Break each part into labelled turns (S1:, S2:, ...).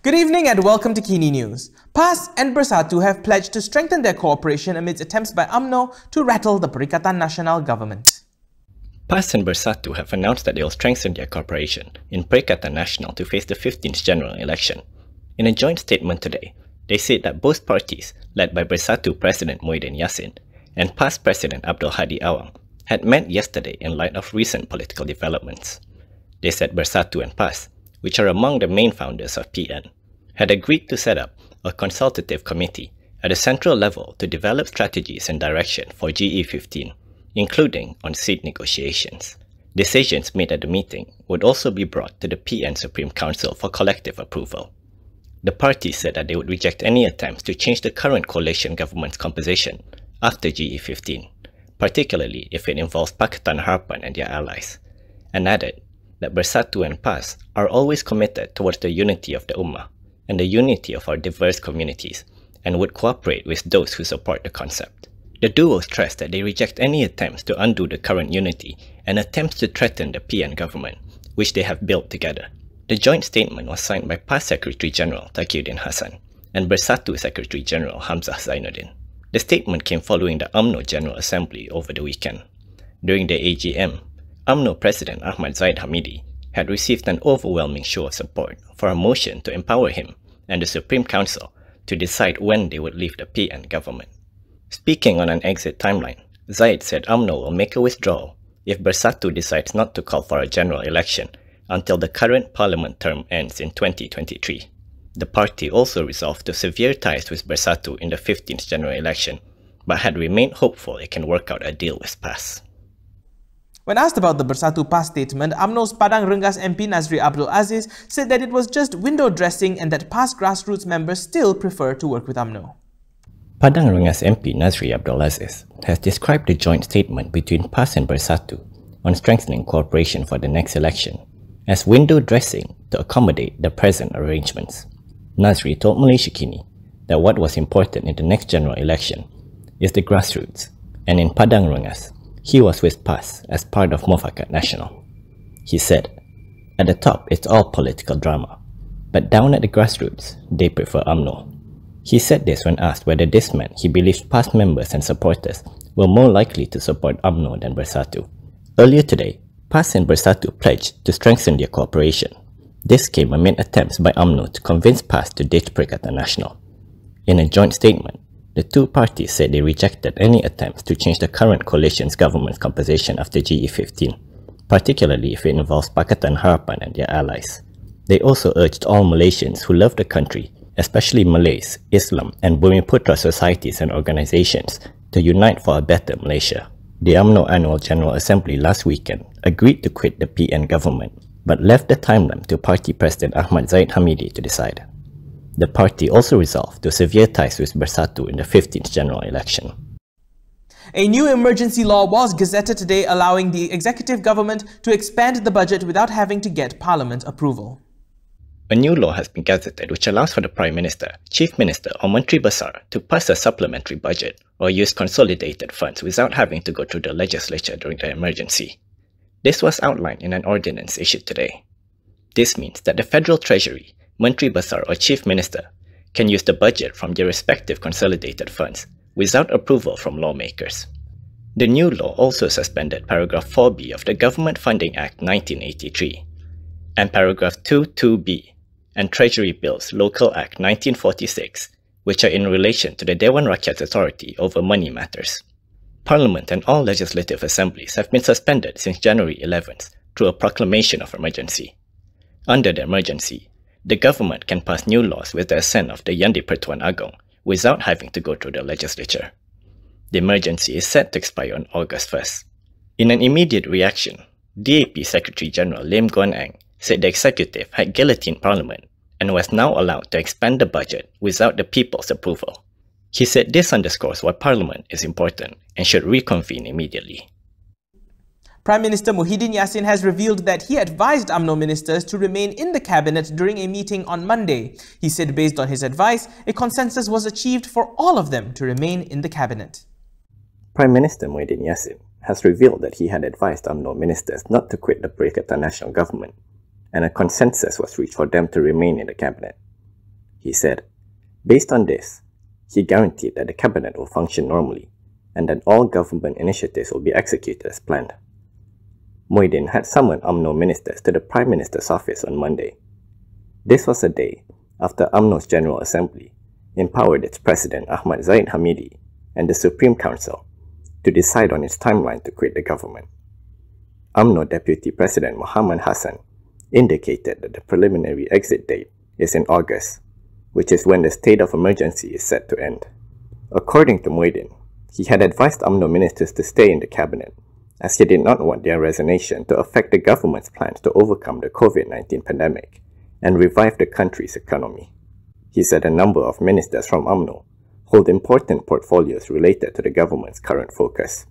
S1: Good evening and welcome to Kini News. PAS and Bersatu have pledged to strengthen their cooperation amidst attempts by Umno to rattle the Perikatan Nasional government.
S2: PAS and Bersatu have announced that they will strengthen their cooperation in Perikatan Nasional to face the 15th general election. In a joint statement today, they said that both parties, led by Bersatu President Muhyiddin Yassin and PAS President Abdul Hadi Awang, had met yesterday in light of recent political developments. They said Bersatu and PAS, which are among the main founders of PN, had agreed to set up a consultative committee at a central level to develop strategies and direction for GE15, including on seat negotiations. Decisions made at the meeting would also be brought to the PN Supreme Council for collective approval. The parties said that they would reject any attempts to change the current coalition government's composition after GE15, particularly if it involves Pakatan Harapan and their allies, and added that Bersatu and PAS are always committed towards the unity of the Ummah and the unity of our diverse communities, and would cooperate with those who support the concept. The duo stressed that they reject any attempts to undo the current unity and attempts to threaten the PN government, which they have built together. The joint statement was signed by PAS Secretary General Taqiyuddin Hassan and Bersatu Secretary General Hamzah Zainuddin. The statement came following the Umno General Assembly over the weekend. During the AGM, Umno President Ahmad Zaid Hamidi had received an overwhelming show of support for a motion to empower him and the Supreme Council to decide when they would leave the PN government. Speaking on an exit timeline, Zaid said Umno will make a withdrawal if Bersatu decides not to call for a general election until the current parliament term ends in 2023. The party also resolved to sever ties with Bersatu in the 15th general election, but had remained hopeful it can work out a deal with PAS.
S1: When asked about the Bersatu PAS statement, UMNO's Padang Rengas MP Nazri Abdul Aziz said that it was just window dressing and that PAS grassroots members still prefer to work with UMNO.
S2: Padang Rengas MP Nazri Abdul Aziz has described the joint statement between PAS and Bersatu on strengthening cooperation for the next election as window dressing to accommodate the present arrangements. Nazri told Malaysia Kini that what was important in the next general election is the grassroots, and in Padang Rengas, he was with PAS as part of Perikatan Nasional. He said, "At the top it's all political drama, but down at the grassroots, they prefer UMNO." He said this when asked whether this meant he believes PAS members and supporters were more likely to support UMNO than Bersatu. Earlier today, PAS and Bersatu pledged to strengthen their cooperation. This came amid attempts by UMNO to convince PAS to ditch Perikatan Nasional. In a joint statement, the two parties said they rejected any attempts to change the current coalition's government's composition after GE15, particularly if it involves Pakatan Harapan and their allies. They also urged all Malaysians who love the country, especially Malays, Islam and Bumiputra societies and organizations, to unite for a better Malaysia. The UMNO Annual General Assembly last weekend agreed to quit the PN government, but left the timeline to Party President Ahmad Zaid Hamidi to decide. The party also resolved to sever ties with Bersatu in the 15th general election.
S1: A new emergency law was gazetted today allowing the executive government to expand the budget without having to get Parliament approval.
S2: A new law has been gazetted which allows for the Prime Minister, Chief Minister or Menteri Besar to pass a supplementary budget or use consolidated funds without having to go through the legislature during the emergency. This was outlined in an ordinance issued today. This means that the Federal Treasury, Menteri Besar or Chief Minister can use the budget from their respective consolidated funds without approval from lawmakers. The new law also suspended Paragraph 4B of the Government Funding Act 1983 and Paragraph 22B and Treasury Bills Local Act 1946, which are in relation to the Dewan Rakyat Authority over money matters. Parliament and all legislative assemblies have been suspended since January 11th through a proclamation of emergency. Under the emergency, the government can pass new laws with the assent of the Yang di-Pertuan Agong without having to go through the legislature. The emergency is set to expire on August 1st. In an immediate reaction, DAP Secretary General Lim Guan Eng said the executive had guillotined Parliament and was now allowed to expand the budget without the people's approval. He said this underscores why Parliament is important and should reconvene immediately.
S1: Prime Minister Muhyiddin Yassin has revealed that he advised UMNO ministers to remain in the cabinet during a meeting on Monday. He said based on his advice, a consensus was achieved for all of them to remain in the cabinet.
S2: Prime Minister Muhyiddin Yassin has revealed that he had advised UMNO ministers not to quit the Perikatan Nasional government, and a consensus was reached for them to remain in the cabinet. He said, based on this, he guaranteed that the cabinet will function normally and that all government initiatives will be executed as planned. Muhyiddin had summoned UMNO ministers to the Prime Minister's office on Monday. This was a day after UMNO's General Assembly empowered its President Ahmad Zahid Hamidi and the Supreme Council to decide on its timeline to quit the government. UMNO Deputy President Muhammad Hassan indicated that the preliminary exit date is in August, which is when the state of emergency is set to end. According to Muhyiddin, he had advised UMNO ministers to stay in the cabinet, as he did not want their resignation to affect the government's plans to overcome the COVID-19 pandemic and revive the country's economy. He said a number of ministers from UMNO hold important portfolios related to the government's current focus.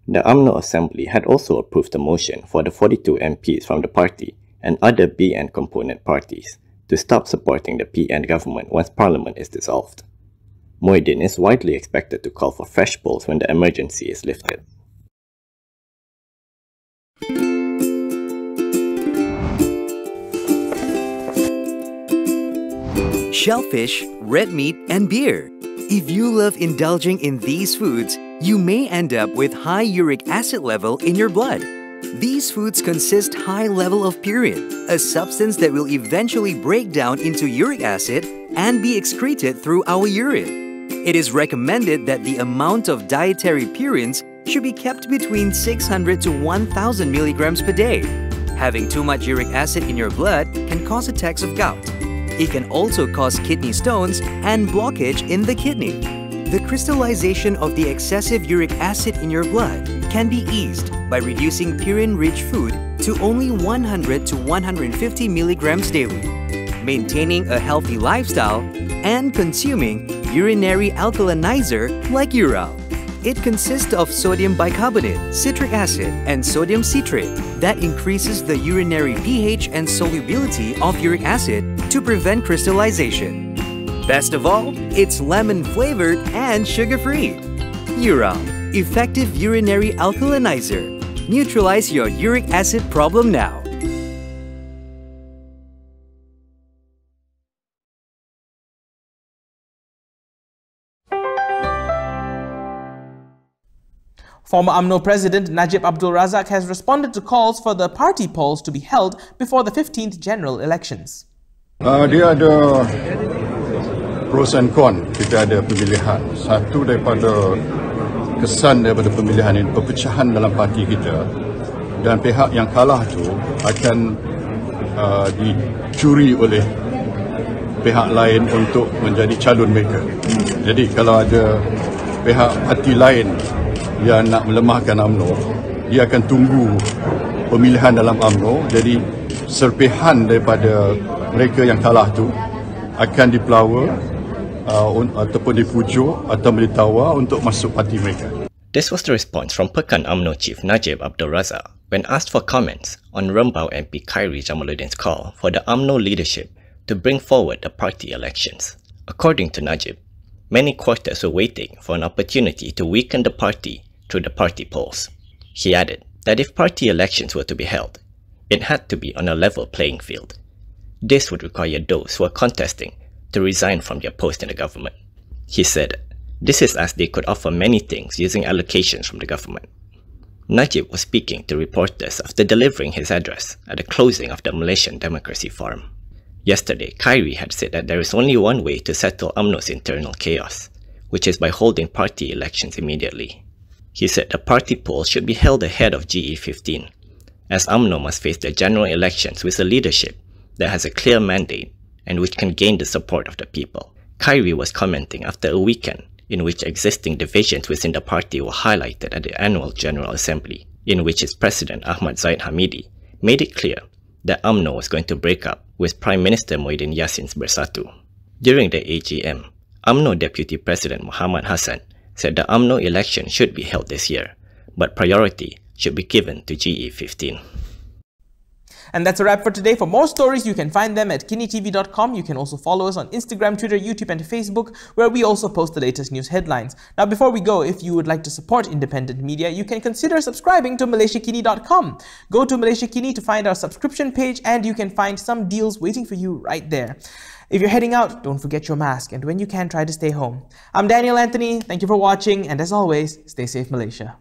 S2: The UMNO Assembly had also approved a motion for the 42 MPs from the party and other BN component parties to stop supporting the PN government once Parliament is dissolved. Muhyiddin is widely expected to call for fresh polls when the emergency is lifted.
S3: Shellfish, red meat, and beer. If you love indulging in these foods, you may end up with high uric acid level in your blood. These foods consist high level of purine, a substance that will eventually break down into uric acid and be excreted through our urine. It is recommended that the amount of dietary purines should be kept between 600 to 1000 milligrams per day. Having too much uric acid in your blood can cause attacks of gout. It can also cause kidney stones and blockage in the kidney. The crystallization of the excessive uric acid in your blood can be eased by reducing purine-rich food to only 100 to 150 milligrams daily, maintaining a healthy lifestyle, and consuming urinary alkalinizer like Ural. It consists of sodium bicarbonate, citric acid, and sodium citrate that increases the urinary pH and solubility of uric acid to prevent crystallization. Best of all, it's lemon-flavored and sugar-free. Ural, effective urinary alkalinizer. Neutralize your uric acid problem now.
S1: Former UMNO President Najib Abdul Razak has responded to calls for the party polls to be held before the 15th general elections.
S4: Dia ada pros and cons. Kita ada pemilihan. Satu daripada kesan daripada pemilihan ini, perpecahan dalam parti kita, dan pihak yang kalah tu akan dicuri oleh pihak lain untuk menjadi calon mereka. Jadi kalau ada pihak parti lain yang nak melemahkan UMNO, dia akan tunggu pemilihan dalam UMNO. Jadi serpihan daripada mereka yang kalah tu akan dipelawa ataupun dipujuk atau ditawar untuk masuk parti mereka.
S2: This was the response from Pekan UMNO Chief Najib Abdul Razak when asked for comments on Rembau MP Khairi Jamaluddin's call for the UMNO leadership to bring forward the party elections. According to Najib, many quarters were waiting for an opportunity to weaken the party through the party polls. He added that if party elections were to be held, it had to be on a level playing field. This would require those who are contesting to resign from their post in the government. He said, this is as they could offer many things using allocations from the government. Najib was speaking to reporters after delivering his address at the closing of the Malaysian Democracy Forum. Yesterday, Khairi had said that there is only one way to settle UMNO's internal chaos, which is by holding party elections immediately. He said the party polls should be held ahead of GE15, as UMNO must face the general elections with a leadership that has a clear mandate and which can gain the support of the people. Khairi was commenting after a weekend in which existing divisions within the party were highlighted at the annual General Assembly, in which its President Ahmad Zahid Hamidi made it clear that UMNO was going to break up with Prime Minister Muhyiddin Yassin's Bersatu. During the AGM, UMNO Deputy President Muhammad Hassan said the UMNO election should be held this year, but priority should be given to GE15.
S1: And that's a wrap for today. For more stories, you can find them at kinitv.com. You can also follow us on Instagram, Twitter, YouTube, and Facebook, where we also post the latest news headlines. Now, before we go, if you would like to support independent media, you can consider subscribing to MalaysiaKini.com. Go to Malaysia Kini to find our subscription page, and you can find some deals waiting for you right there. If you're heading out, don't forget your mask, and when you can, try to stay home. I'm Daniel Anthony. Thank you for watching, and as always, stay safe, Malaysia.